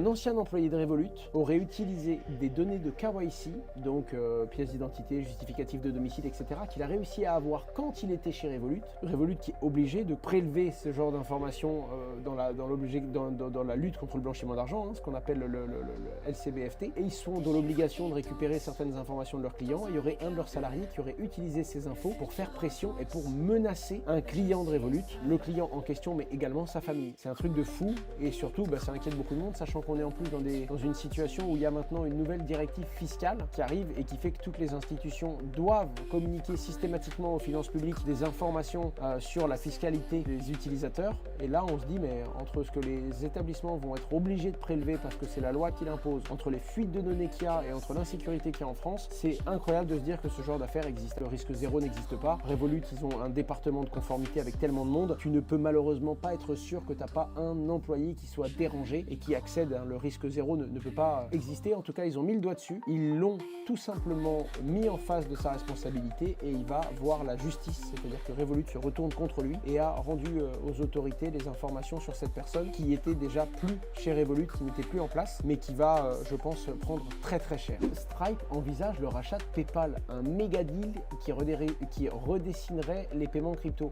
Un ancien employé de Revolut aurait utilisé des données de KYC, donc pièce d'identité, justificatif de domicile, etc., qu'il a réussi à avoir quand il était chez Revolut. Revolut qui est obligé de prélever ce genre d'informations dans la lutte contre le blanchiment d'argent, ce qu'on appelle le LCBFT, et ils sont dans l'obligation de récupérer certaines informations de leurs clients. Il y aurait un de leurs salariés qui aurait utilisé ces infos pour faire pression et pour menacer un client de Revolut, le client en question, mais également sa famille. C'est un truc de fou, et surtout, ça inquiète beaucoup de monde, sachant qu'on est en plus dans une situation où il y a maintenant une nouvelle directive fiscale qui arrive et qui fait que toutes les institutions doivent communiquer systématiquement aux finances publiques des informations sur la fiscalité des utilisateurs. Et là, on se dit, mais entre ce que les établissements vont être obligés de prélever parce que c'est la loi qui l'impose, entre les fuites de données qu'il y a et entre l'insécurité qu'il y a en France, c'est incroyable de se dire que ce genre d'affaires existe. Le risque zéro n'existe pas. Revolut, ils ont un département de conformité avec tellement de monde. Tu ne peux malheureusement pas être sûr que tu n'as pas un employé qui soit dérangé et qui accède. Le risque zéro ne peut pas exister. En tout cas, ils ont mis le doigt dessus. Ils l'ont tout simplement mis en face de sa responsabilité et il va voir la justice. C'est-à-dire que Revolut se retourne contre lui et a rendu aux autorités les informations sur cette personne qui était déjà plus chez Revolut, qui n'était plus en place, mais qui va, je pense, prendre très très cher. Stripe envisage le rachat de PayPal, un méga deal qui redessinerait les paiements crypto.